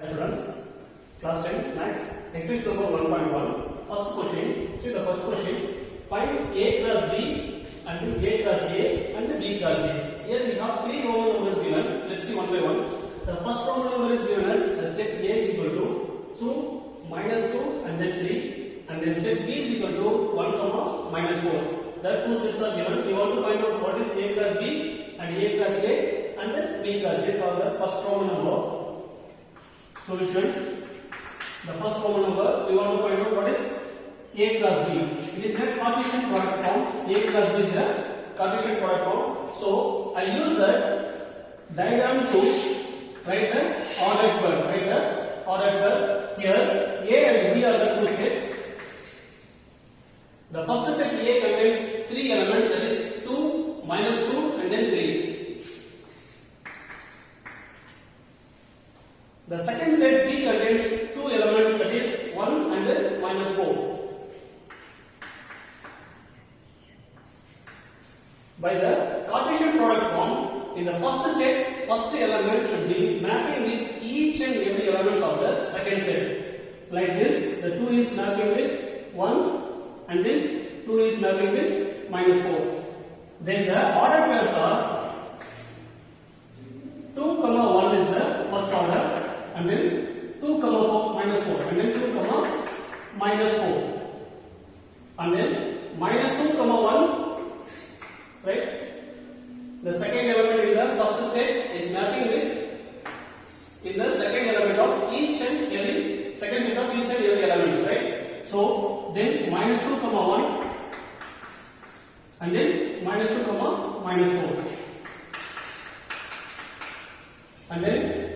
Students, class 10 maths exercise number 1.1. First question. See the first question. Find a cross b and a cross a and b cross a. Here we have three Roman numbers given. Let's see one by one. The first Roman number is given as set a is equal to 2 minus 2 and then 3, and then set b is equal to 1 comma minus 4. That two sets are given. We want to find out what is a cross b and a cross a and then b cross a for the first Roman number. Solution. The first Roman number, we want to find out what is a cross b. It is a Cartesian product form. A cross b is a Cartesian product form. So I use that diagram to write the ordered pair. Write the ordered pair. Here a and b are the two sets. The first set a contains three elements, that is 2, minus 2 and then 3. The second set B contains two elements, that is 1 and then minus 4. By the Cartesian product form, in the first set, first element should be mapping with each and every element of the second set. Like this, the 2 is mapping with 1 and then 2 is mapping with minus 4. Then the order pairs are 2, 1 is the first order. And then 2, 4, minus 4, and then 2, minus 4, and then minus 2, 1, right? The second element in the first set is mapping with in the second element of each and every second set of each and every elements, right? So then minus 2, 1, and then minus 2, minus 4, and then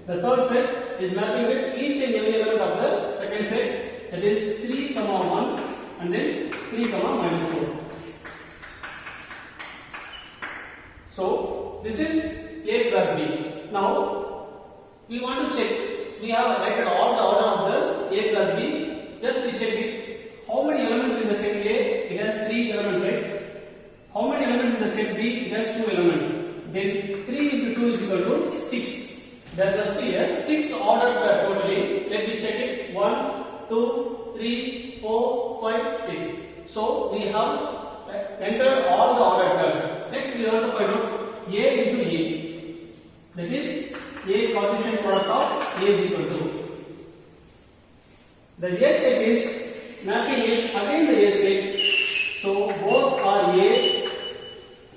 the third set is mapping with each and every element of the second set, that is 3, 1 and then 3, minus 4. So this is A cross B. Now we want to check. We have written all the order of the A cross B. Just we check it. How many elements in the set A? It has 3 elements, right? How many elements in the set B? It has 2 elements. Then 3 into 2 is equal to 6. There must be a 6 ordered pair totally. Let me check it. 1, 2, 3, 4, 5, 6. So we have entered all the ordered pairs. Next we want to find out A into A. That is A Cartesian product of A is equal to. The A set is mapping it again the A set. So both are A.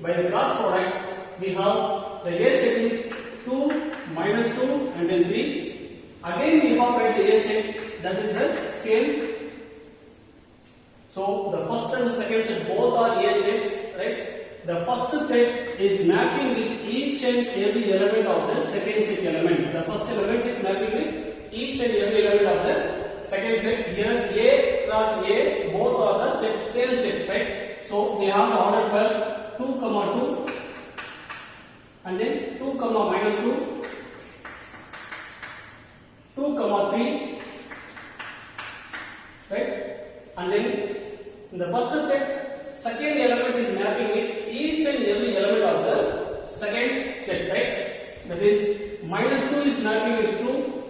By the cross product we have the A set is 2, minus 2 and then 3. Again we incorporate the A set, that is the same. So the first and the second set both are A set, right? The first set is mapping with each and every element of the second set element. The first element is mapping with each and every element of the second set. Here A cross A, both are the same set, right? So we have the order pair 2, 2 and then 2, minus 2. 2, 3, right? And then in the first set, second element is mapping with each and every element of the second set, right? That is minus 2 is mapping with 2,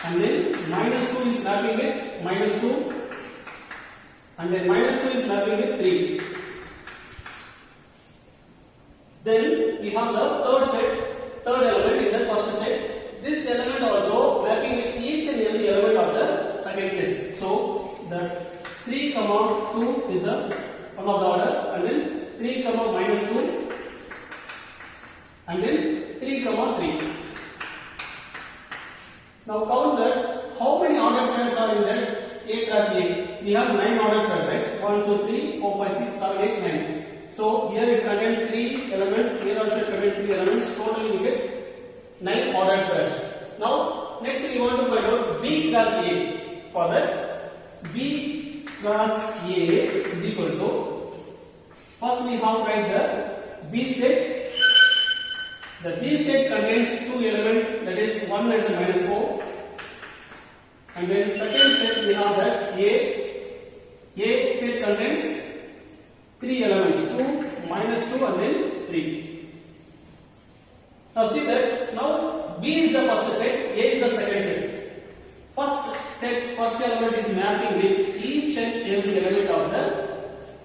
and then minus 2 is mapping with minus 2, and then minus 2 is mapping with 3. Then we have the third element in the first set. This element also mapping with each and every element of the second set. So the 3, 2 is the one of the order, and then 3, minus 2, and then 3, 3. Now count that how many ordered pairs are in that A cross A. We have 9 ordered pairs, right? 1, 2, 3, 4, 5, 6, 7, 8, 9. So here it contains 3 elements, here also it contains 3 elements, totally we get 9 ordered pairs. Now next we want to find out B cross A. For that, B cross A is equal to, first we have to write the B set. The B set contains 2 elements, that is 1 and minus 4. And then second set we have that A set contains 3 elements, 2, minus 2 and then 3. Now see that now B is the first set, A is the second set. First element is mapping with each and every element of the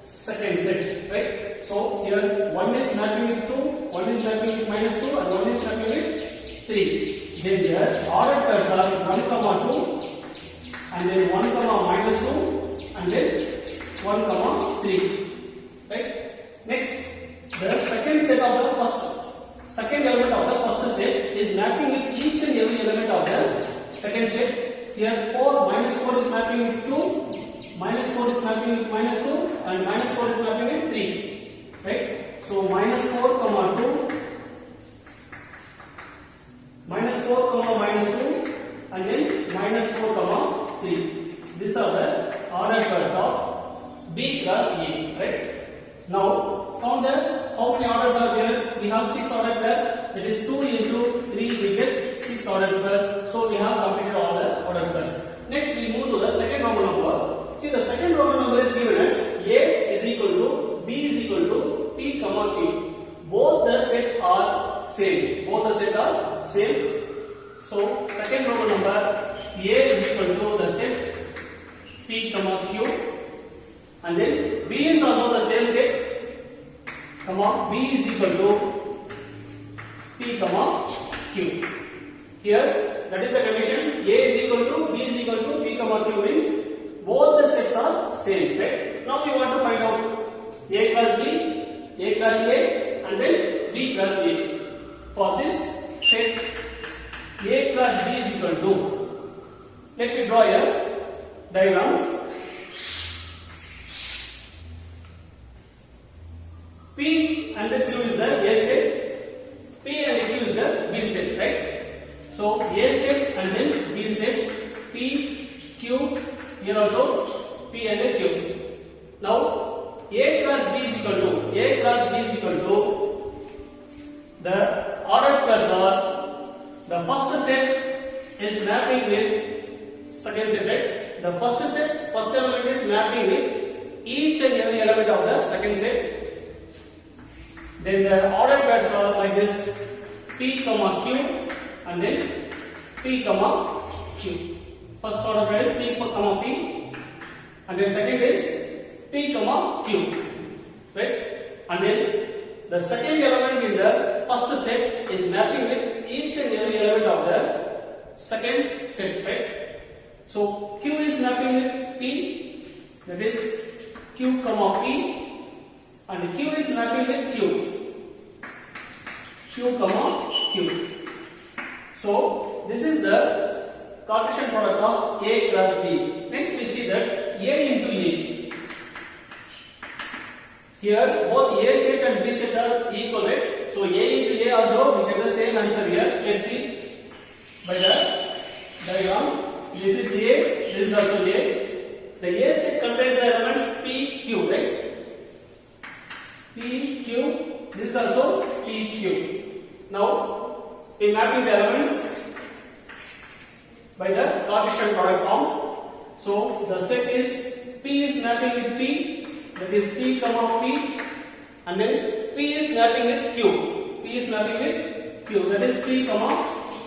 second set, right? So here one is mapping with 2, one is mapping with -2, and one is mapping with 3. Then their ordered pairs are 1, 2, and then 1, -2, and then 1, 3, right? Next, the second set of the second element of the first set is mapping with each and every element of the second set. Here -4 is mapping with 2, -4 is mapping with -2, and -4 is mapping with 3, right? So -4, 2, -4, -2, and then -4, 3. These are the ordered pairs of B cross A, right? Now count how many orders are there. We have 6 ordered pair. That is 2 into 3, we get 6 ordered pair. So we have completed all the ordered pairs. Next we move to the second Roman number. See, the second Roman number is given as A is equal to B is equal to P, Q. Both the set are same. So second Roman number, A is equal to the set P, Q, and then B is also the same set. B is equal to P, Q. Here, that is the condition. A is equal to B is equal to P, Q means both the sets are same, right? Now we want to find out A cross B, A cross A, and then B cross A. For this set, A cross B is equal to, let me draw here diagrams. P and the Q is the A set, P and Q is the B set, right? So A set and then B set, P, Q, here also P and Q. Now A cross B is equal to the ordered pairs are, the first set is mapping with second set, right? The first element is mapping with each and every element of the second set. Then the ordered pairs are like this: P, Q, and then P, Q. First order pair is P, P, and then second is P, Q, right? And then the second element in the first set is mapping with each and every element of the second set, right? So Q is mapping with P, that is Q, P, and Q is mapping with Q, Q. So this is the Cartesian product of A cross B. Next we see that A into A. Here both A set and B set are equal, right? So A into A also we get the same answer here. Let's see by the diagram. This is A, this is also A. The A set contains the elements P, Q, right? P, Q, this is also P, Q. Now, in mapping the elements by the Cartesian product form, so the set is P is mapping with P, that is P, P, and then P is mapping with Q. P is mapping with Q, that is P,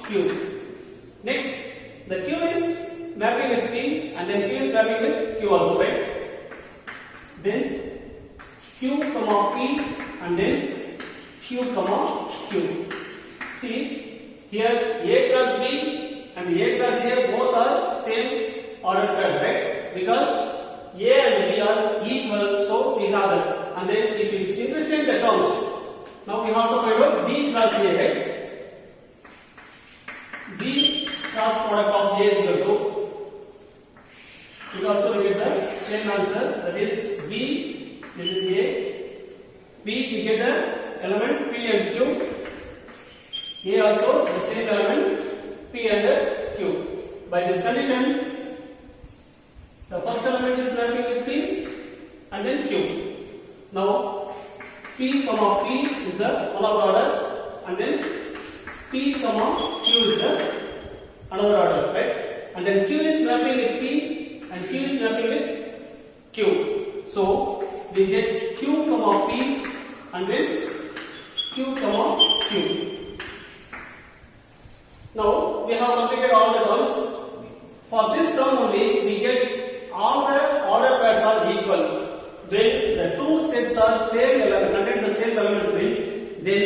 Q. Next, the Q is mapping with P, and then Q is mapping with Q also, right? Then Q, P, and then Q, Q. See, here A cross B and A cross A both are same ordered pairs, right? Because A and B are equal, so we have that. And then if you interchange the terms, now we have to find out B cross A, right? B cross product of A is equal to, you also get the same answer, that is B, this is A. B, we get the element P and Q. A also the same element P and Q. By this condition, the first element is mapping with P and then Q. Now P, P is the one of the order, and then P, Q is the another order, right? And then Q is mapping with P and Q is mapping with Q. So we get Q, P, and then Q, Q. Now we have completed all the terms. For this term only, we get all the order pairs are equal. When the two sets are same element, contain the same elements means, then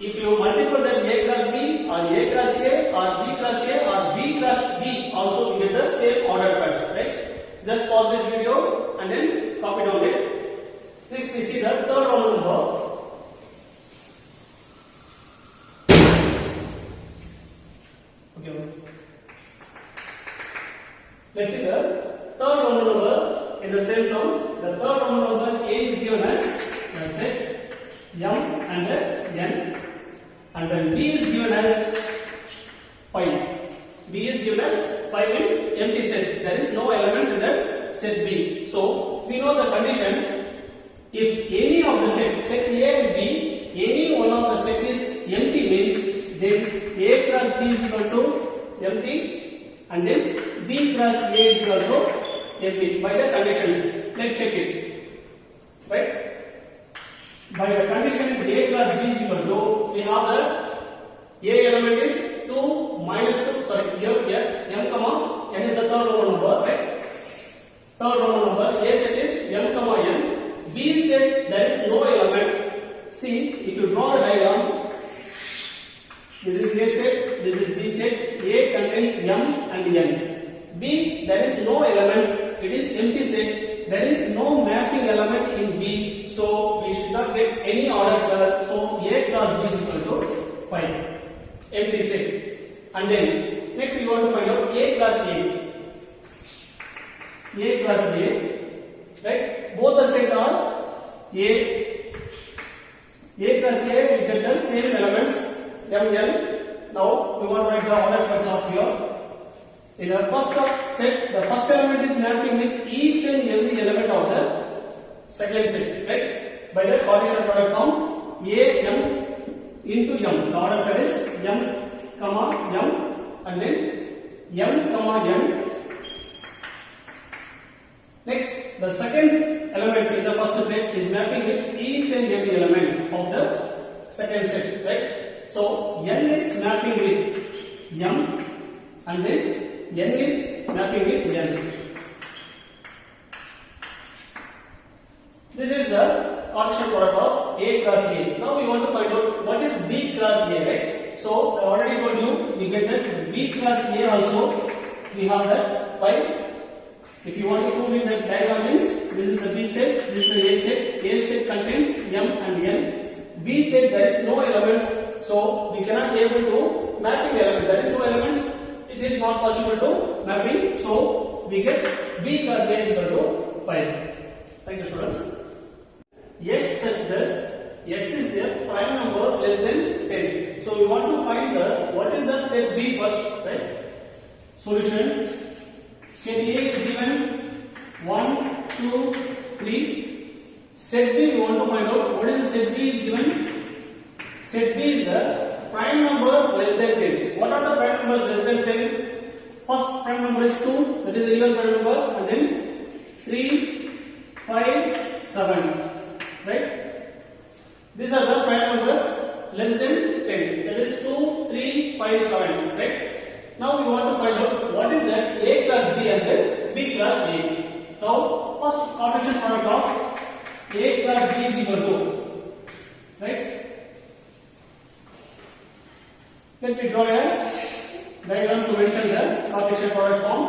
if you multiply that A cross B or A cross A or B cross A or B cross B, also we get the same order pairs, right? Just pause this video and then copy down it. Next we see the third Roman number. Okay. Let's see the third Roman number in the same sum. The third Roman number A is given as the set M and N, and then B is given as pi. B is given as pi means empty set. There is no elements in that set B. So we know the condition. If any of the set A and B, any one of the set is empty means then A cross B is equal to empty, and then B cross A is also empty by the conditions. Let's check it. Right? By the condition A cross B is equal to, we have the A element is 2 minus 2, sorry, here M comma N is the third Roman number, right? Third Roman number, A set is M comma N. B set, there is no element. See, if you draw a diagram, this is A set, this is B set. A contains M and N. B, there is no elements, it is empty set. There is no mapping element in B, so we should not get any order pair. So A cross B is equal to pi, empty set. And then next we want to find out A cross A. A cross A, right? Both the set are A cross A, we get the same elements M, N. Now we want to write the order pairs of here. In the first set, the first element is mapping with each and every element of the second set, right? By the Cartesian product form, A M into M. The order pair is M comma M, and then M comma N. Next, the second element in the first set is mapping with each and every element of the second set, right? So N is mapping with M, and then N is mapping with N. This is the Cartesian product of A cross A. Now we want to find out what is B cross A, right? So I already told you, we get that B cross A also, we have that pi. If you want to prove in that diagram means, this is the B set, this is the A set. A set contains M and N. B set, there is no elements, so we cannot be able to mapping element. There is no elements, it is not possible to mapping. So we get B cross A is equal to pi. Thank you, students. X such that X is a prime number less than 10. So we want to find what is the set B first, right? Solution. Set A is given 1, 2, 3. Set B we want to find out what is the set B is given. Set B is the prime number less than 10. What are the prime numbers less than 10? First prime number is 2, that is the real prime number, and then 3, 5, 7. Right? These are the prime numbers less than 10. That is 2, 3, 5, 7. Right? Now we want to find out what is that A cross B and then B cross A. Now first Cartesian product of A cross B is equal to, right? Let me draw a diagram to mention the Cartesian product form.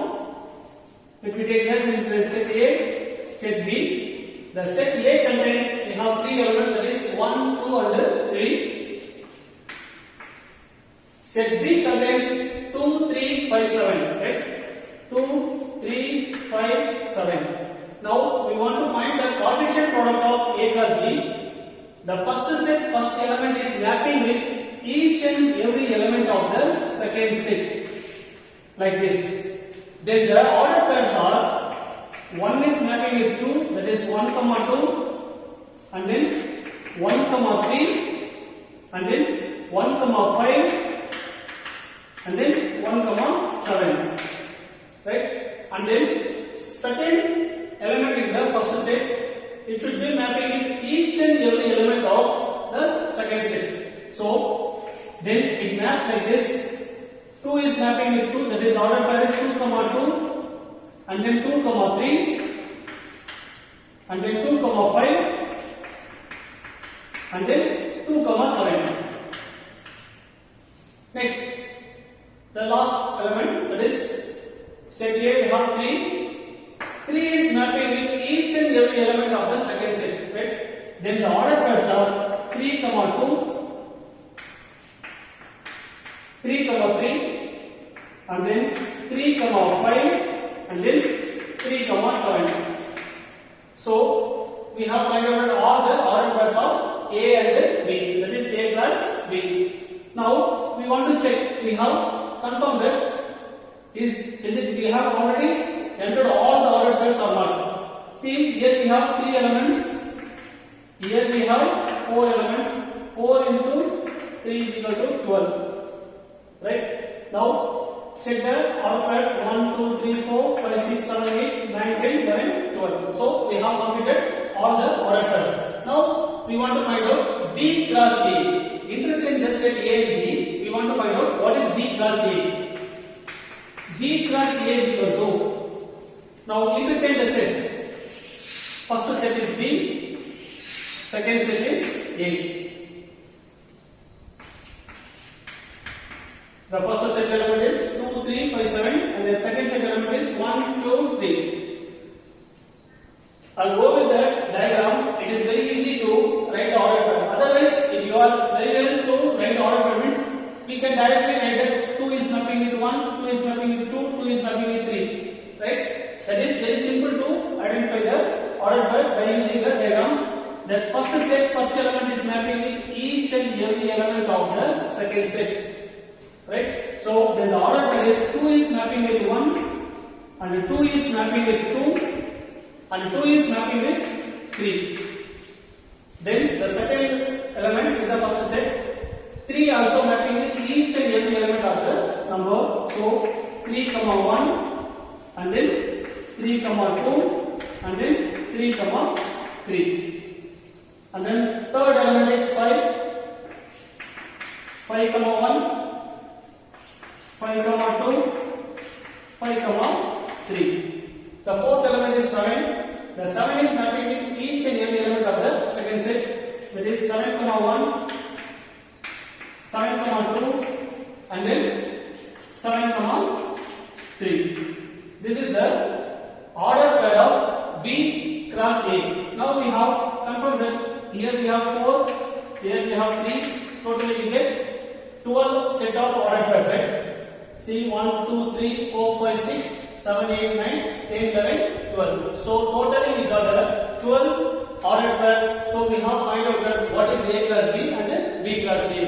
Let me take that this is set A, set B. The set A contains, we have three elements, that is 1, 2 and 3. Set B contains 2, 3, 5, 7, right? 2, 3, 5, 7. Now we want to find the Cartesian product of A cross B. The first set, first element is mapping with each and every element of the second set, like this. Then the order pairs are, one is mapping with 2, that is 1, 2, and then 1, 3, and then 1, 5, and then 1, 7, right? And then second element in the first set, it should be mapping with each and every element of the second set. So then it maps like this. 2 is mapping with 2, that is the order pair is 2 comma 2, and then 2 comma 3, and then 2 comma 5, and then 2 comma 7. Next, the last element, that is set A, we have 3. 3 is mapping with each and every element of the second set, right? Then the order pairs are 3 comma 2, 3 comma 3, and then 3 comma 5, and then 3 comma 7. So we have found out all the order pairs of A and B, that is A plus B. Now we want to check, we have confirmed that is it we have already entered all the order pairs or not. See, here we have 3 elements, here we have 4 elements, 4 into 3 is equal to 12, right? Now check the order pairs 1, 2, 3, 4, 5, 6, 7, 8, 9, 10, 11, 12. So we have completed all the order pairs. Now we want to find out B cross A. Interchange the set A and B. We want to find out what is B cross A. B cross A is equal to. Now interchange the sets. First set is B. Second set is A. The first set element is 2, 3, 5, 7, and then second set element is 1, 2, 3. I'll go with the diagram. It is very easy to write the order pair. Otherwise, if you are very well to write the order pair, means we can directly write that 2 is mapping with 1, 2 is mapping with 2, 2 is mapping with 3. Right? That is very simple to identify the order pair by using the diagram. The first set, first element is mapping with each and every element of the second set. Right? So then the order pair is 2 is mapping with 1, and 2 is mapping with 2, and 2 is mapping with 3. Then the second element in the first set, 3 also mapping with each and every element of the number. So 3 comma 1, and then 3 comma 2, and then 3 comma 3. And then third element is 5, 5 comma 1, 5 comma 2, 5 comma 3. The fourth element is 7. The 7 is mapping with each and every element of the second set. That is 7 comma 1, 7 comma 2, and then 7 comma 3. This is the order pair of B cross A. Now we have confirmed that here we have 4, here we have 3. Totally we get 12 set of order pairs, right? See 1, 2, 3, 4, 5, 6, 7, 8, 9, 10, 11, 12. So totally we got a 12 order pair. So we have find out that what is A plus B and B plus A.